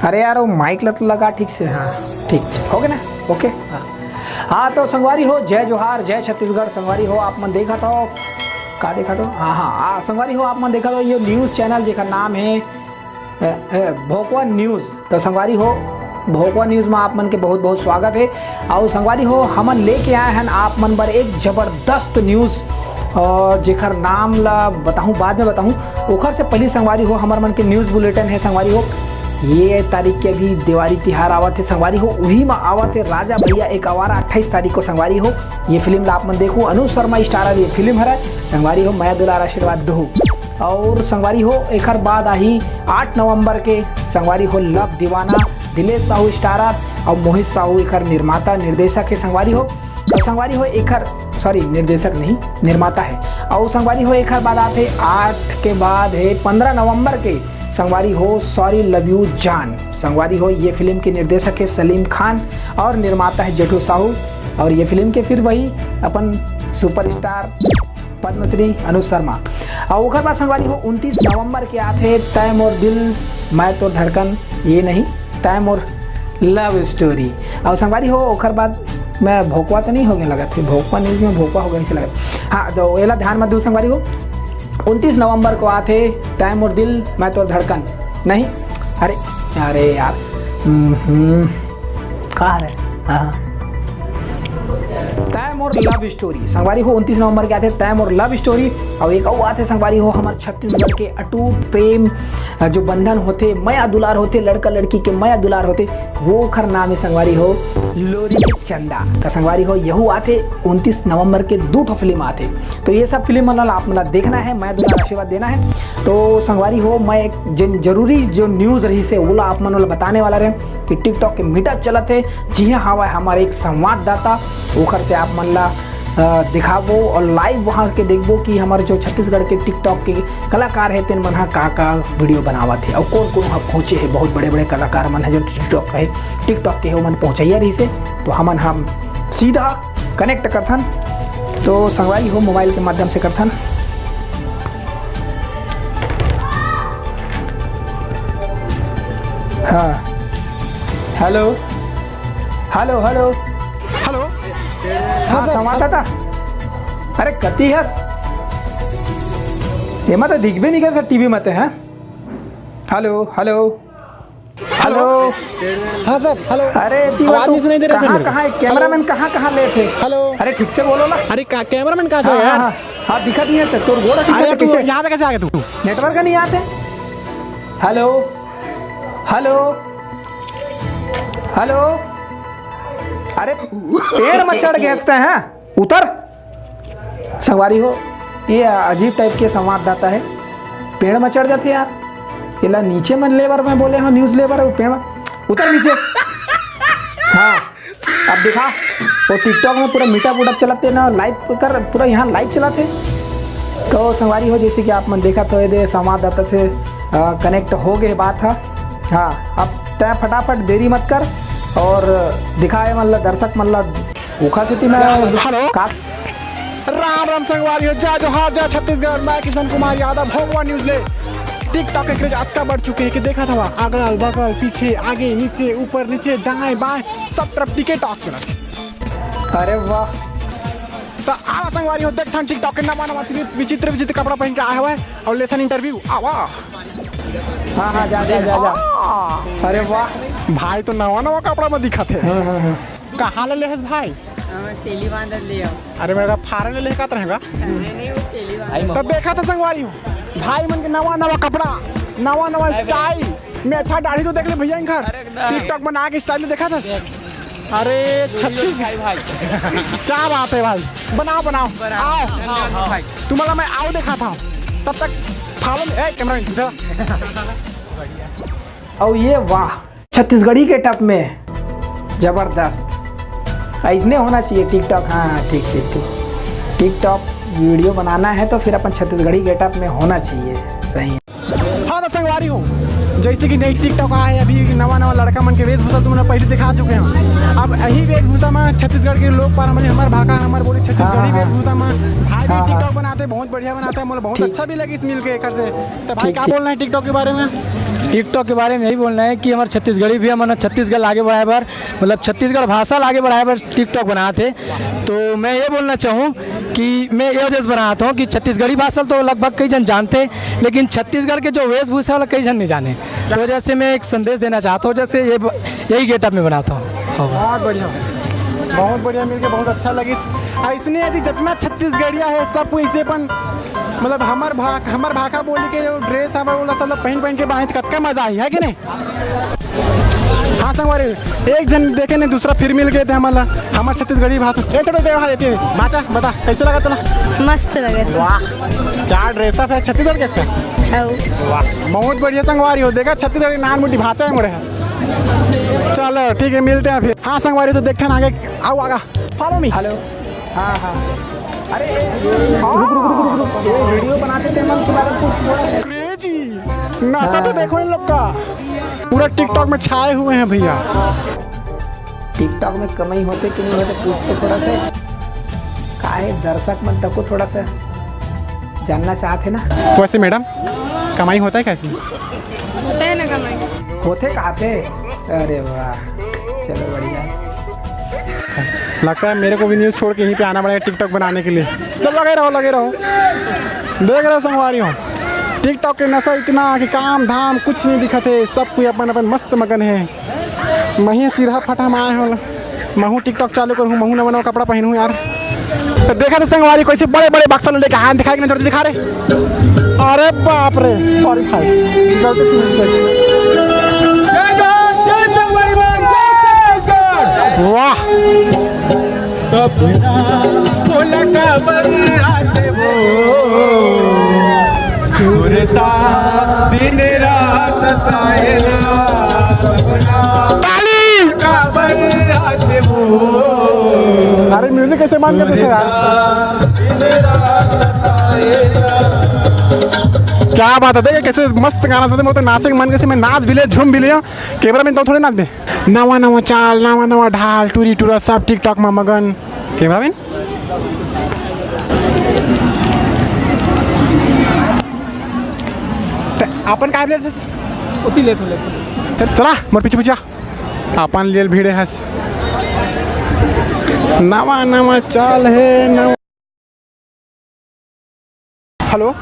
अरे यार वो माइक लत लगा ठीक से। हाँ ठीक ठीक हो गया ना। ओके हाँ तो संगवारी हो जय जोहार जय छत्तीसगढ़। संगवारी हो आप मन देखा था का देखा तो हाँ संगवारी हो आप मन देखा तो ये न्यूज़ चैनल जेकर नाम है भोकवा न्यूज़। तो संगवारी हो भोकवा न्यूज़ में आप मन के बहुत बहुत स्वागत है। और संगवारी हो हमन लेके आए हैं आप मन पर एक ज़बरदस्त न्यूज़ और जेकर नाम ला बताऊँ बाद में बताऊँ। ओखर से पहले संगवारी हो हमार मन के न्यूज़ बुलेटिन है। संगवारी हो ये तारीख के अभी दिवाली तिहार आवत है। संगवारी हो वही में आवत है राजा भैया एक आवारा 28 तारीख को। संगवारी हो ये फिल्म ला आप मन देखो अनु शर्मा स्टारर ये फिल्म है। संगवारी हो मैं दुलार आशीर्वाद दो। और संगवारी हो एक बाद आई 8 नवंबर के। संगवारी हो लव दीवाना दिलेश साहू स्टारर और मोहित साहू एक निर्माता निर्देशक है। संगवारी हो और संगवारी हो एक सॉरी निर्देशक नहीं निर्माता है। और संगवारी हो एक बाद आते 8 के बाद है 15 नवंबर के। संगवारी हो सॉरी लव यू जान। संगवारी हो ये फिल्म के निर्देशक है सलीम खान और निर्माता है जेठू साहू। और ये फिल्म के फिर वही अपन सुपरस्टार पद्मश्री अनु शर्मा। और उखर बाद संगवारी हो 29 नवंबर के आते तय मोर दिल मैं तो धड़कन ये नहीं तय मोर लव स्टोरी। और संगवारी हो उखर बाद मैं भोकवा तो नहीं हो गया लगा थे भोकवा न्यूज़ में भोकवा हो गया नहीं लगा। हाँ तो एला ध्यान मत दो। संगवारी हो 29 नवंबर को आते टाइम और दिल मैं तो धड़कन नहीं अरे अरे यार कहाँ है हाँ टाइम और लव स्टोरी। संगवारी हो 29 नवंबर के आते टाइम और लव स्टोरी। और एक और आते संगवारी हो हमारे छत्तीसगढ़ के अटूट प्रेम जो बंधन होते माया दुलार होते लड़का लड़की के माया दुलार होते वो खर नाम है संगवारी हो लोरी चंदा। तो संगवारी हो यहू आते 29 नवंबर के 2 फिल्म आते। तो ये सब फिल्म मतलब आप मतलब देखना है मैं दुलार आशीर्वाद देना है। तो संगवारी हो मैं एक जरूरी जो न्यूज़ रही से वो आप मन वाला बताने वाला रहे कि टिकटॉक के मीटअप चलत है। जी हाँ हवा हमारे एक संवाददाता ओखर से आप मन ला दिखाबो और लाइव वहाँ के देखबो कि हमारे जो छत्तीसगढ़ के टिकटॉक के कलाकार है तेन मन का वीडियो बनावत है और कौन कौन वहाँ पहुँचे है। बहुत बड़े बड़े कलाकार मन है जो टिकटॉक के मन पहुँचैया रही से। तो हम सीधा कनेक्ट करथन। तो संगवारी हो मोबाइल के माध्यम से करथन। हाँ हेलो हेलो हेलो हेलो हाँ संवाददाता अरे कति हस ये मत दिख भी नहीं करता टीवी मत है। हेलो हेलो हेलो हाँ सर हेलो। अरे आवाज नहीं सुनाई दे रहा सर। कहाँ कैमरामैन कहाँ ले थे। हेलो अरे ठीक से बोलो ना। अरे कैमरामैन कहाँ था यार। हाँ दिखा नहीं है तोर गोड़ा यहाँ पे कैसे आ गया तू। नेटवर्क का नहीं आते। हेलो हेलो हेलो अरे पेड़ में चढ़ गए हैं उतर। संगवारी हो ये अजीब टाइप के संवाददाता है पेड़ में चढ़ जाते यार। इला नीचे में लेबर में बोले हाँ न्यूज़ लेबर है पेड़ में उतर नीचे। हाँ अब दिखा वो टिकटॉक में पूरा मीटअप उटअप चलाते ना लाइव कर पूरा यहाँ लाइव चलाते। तो संगवारी हो जैसे कि आप मन देखा तो ये संवाददाता से कनेक्ट हो गए बात था। हाँ अब तय फटाफट देरी मत कर और दिखाए मतलब दर्शक मतलब उखा से मैं हेलो राम राम संगवारी हो जय जोहार जय छत्तीसगढ़। मैं किशन कुमार यादव भोगवा न्यूज़ ले। टिकटॉक के क्रेज आज का बढ़ चुके हैं कि देखा था वहाँ अगल बगल पीछे आगे नीचे ऊपर नीचे दाएं बाएं सब तरफ टिकटॉक चला। अरे वाह तो आवा संगवारी हो देखथन टिकटॉक के नवा नवा विचित्र विचित्र कपड़ा पहन के आया हुआ है और लेथन इंटरव्यू आवा। हाँ हाँ जा जा जा जा। अरे वाह भाई तो नवा नवा कपड़ा में दिखा थे। कहाँ ले लेहस भाई। तेली बांधर लिया। अरे मेरा फारे ले लेकर रहेगा। तो देखा था संगवारी हो भाई मन के नवा नवा कपड़ा नवा नवा स्टाइल में अच्छा दाढ़ी तो देख ले भैया इनकर टिकटॉक बना के स्टाइल देखा था। अरे छत्तीस भाई क्या बात है भाई बनाओ बनाओ आओ तुम्हारा मैं आओ देखा था तब तक फॉलो कैमरा। और ये वाह छत्तीसगढ़ी के टप में जबरदस्त ऐसने होना चाहिए टिकटॉक। हाँ ठीक ठीक ठीक टिकटॉक वीडियो बनाना है तो फिर अपन छत्तीसगढ़ी गेटअप में होना चाहिए। सही हाँ तो संगवारी हो जैसे कि नई टिकटॉक आया है अभी नवा नवा लड़का मन के वेशभूषा तुमने पहले दिखा चुके हैं। अब यही वेशभूषा में छत्तीसगढ़ के लोग पर हमारे भाषा हमारे बोली छत्तीसगढ़ी वेशभूषा में भाई भी टिकटॉक बनाते बहुत बढ़िया बनाता है। मुझे बहुत अच्छा भी लगी इस मिल के एक से। तो भाई क्या बोलना है टिकटॉक के बारे में। टिकटॉक के बारे में यही बोलना है कि हमारे छत्तीसगढ़ी भी हमारा छत्तीसगढ़ आगे बढ़ाए बार मतलब छत्तीसगढ़ भाषा आगे बढ़ाए बार टिकटॉक बनाए थे। तो मैं ये बोलना चाहूँ कि मैं ये वजह से बनाता हूँ कि छत्तीसगढ़ी भाषा तो लगभग कई जन जानते, लेकिन छत्तीसगढ़ के जो वेशभूषा वाला कई जन नहीं जाने। तो वजह से मैं एक संदेश देना चाहता हूँ, जैसे यही गेटअप में बनाता हूँ। बहुत बढ़िया मिलके बहुत अच्छा लगी। ऐसने यदि जितना छत्तीसगढ़िया है सब कोई इसे अपन मतलब हमर भाषा बोली के जो ड्रेस है वो सब पहन के बनाए कतका मजा आई है कि नहीं। हाँ संगवारी एक जन देखे नहीं दूसरा फिर मिल गए थे हमार छत्तीसगढ़ी भाषा ये थोड़ा देवा देती है। बाचा बता कैसे लगा तुला? मस्त लगे। वाह क्या ड्रेसअप है छत्तीसगढ़ किसका? वाह बहुत बढ़िया संगवारी हो। देखा छत्तीसगढ़ नान मुट्ठी भाषा है मोरे। चलो ठीक है मिलते हैं फिर। हाँ संगवारी तो देखते हैं आगे आओ आगा फॉलो मी। हेलो। हाँ हाँ अरे रुक ये वीडियो बनाते थे मन के बारे में क्रेजी नासा तो देखो इन लोग का पूरा टिकटॉक में छाए हुए हैं भैया। टिकटॉक में कमाई होते कि नहीं होते पूछते थोड़ा सा काहे दर्शक मन तक को थोड़ा सा जानना चाहते ना। वैसे मैडम कमाई होता है कैसे? होता है ना कमाई। होते कहाँ पे? अरे वाह चलो बढ़िया। लगता है मेरे को भी न्यूज़ छोड़ के यहीं पे आना पड़ेगा टिकटॉक बनाने के लिए। तो लगे रहो देख रहे संगवारी हो टिकटॉक के नशा इतना कि काम धाम कुछ नहीं दिखते, सब कोई अपन अपन मस्त मगन है। मही चिरहा फटा में आए हो महू टिकटॉक चालू करूँ महू नवा नवा कपड़ा पहनूँ यार। तो देखा था संगवारी कैसे बड़े बड़े बक्सा लेके हाथ दिखाए कि नहीं दिखा रहे। अरे बाप रे सॉरी भाई गलती से मिस्टेक। वाह सुरता दिन रात अरे म्यूजिक कैसे मान करते थे यार। क्या बात है देखे कैसे मस्त गाना सुनते तो नाचे के मन कैसे मैं नाच भी ले झूम भी लिया। कैमरा मैन तो थोड़े नाच दे नवा नवा चाल नवा नवा ढाल टूरी टूरा सब टिकटॉक में मगन। कैमरा मैन अपन काय ले उती ले चल चला मोर पीछे पीछे अपन लिए भीड़े हंस नवा नवा चाल है नवा। हेलो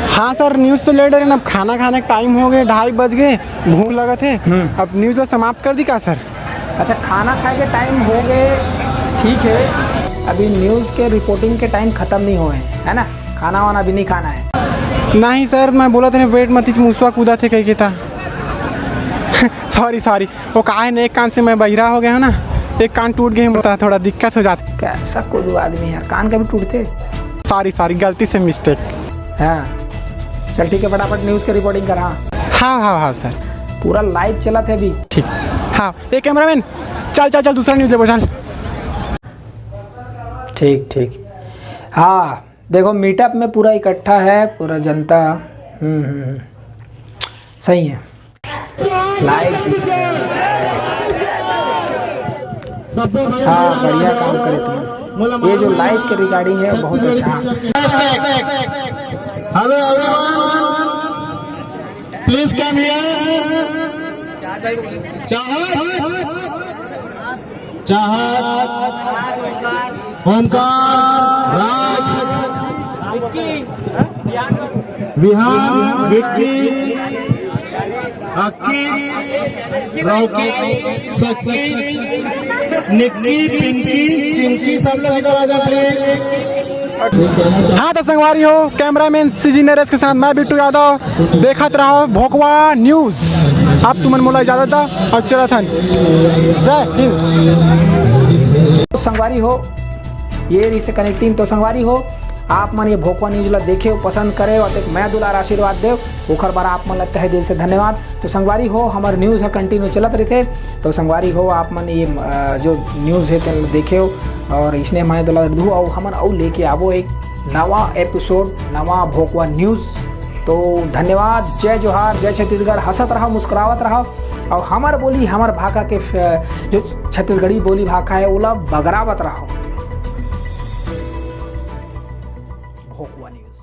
हाँ सर न्यूज़ तो लेट है अब खाना खाने का टाइम हो गए 2:30 बज गए भूख लगा थे अब न्यूज़ तो समाप्त कर दी क्या सर? अच्छा खाना खाए के टाइम हो गए ठीक है, अभी न्यूज़ के रिपोर्टिंग के टाइम ख़त्म नहीं हुए है ना। खाना वाना भी नहीं खाना है। नहीं सर मैं बोला था वेट मत मुसवा कूदा थे कहीं के था। सॉरी वो कहा है ना एक कान से मैं बहिरा हो गया हूँ ना, एक कान टूट गया होता थोड़ा दिक्कत हो जाती। कैसा कोई आदमी यार कान कभी टूटते। सॉरी गलती से मिस्टेक। हाँ चल ठीक है फटाफट न्यूज़ की रिपोर्टिंग कर। हाँ सर पूरा लाइव चला थे अभी। ठीक हाँ एक कैमरामैन चल दूसरा न्यूज़ ले चल। ठीक हाँ देखो मीटअप में पूरा इकट्ठा है पूरा जनता। सही है लाइव। हाँ बढ़िया काम करे तुम। ये जो लाइव के रिगार्डिंग है बहुत अच्छा। Hello everyone please come here. चाहत ओमकार राज विहान विक्की अक्की रॉकी शक्ति निक्की पिंकी चिंकी सब लोग इधर आ जाओ प्लीज। हाँ तो संगवारी हो कैमरामैन सीजी नरेश के साथ मैं बिट्टू यादव देखत रहो भोकवा न्यूज़। अब तुमन मोला इजाजत दा और चला था जय हिंद। तो संगवारी हो ये रही से कनेक्टिंग। तो संगवारी हो आप मन ये भोकवा न्यूज़ ला देखे हो पसंद करे और एक मैं दुलार आशीर्वाद देव ओखर बार आप मन ला तहे दिल से धन्यवाद। तो संगवारी हो हमार न्यूज़ है कंटिन्यू चलत रहते। तो संगवारी हो आप मन ये जो न्यूज़ है तेन देखे हो और इसने मैं दुलार दू और हमन और लेके आवो एक नवा एपिसोड नवा भोकवा न्यूज़। तो धन्यवाद जय जोहार जय छत्तीसगढ़। हंसत रहो मुस्कुरावत रहो और हमार बोली हमार भाषा के जो छत्तीसगढ़ी बोली भाषा है ओला बगरावत रहो। भोकवा न्यूज़।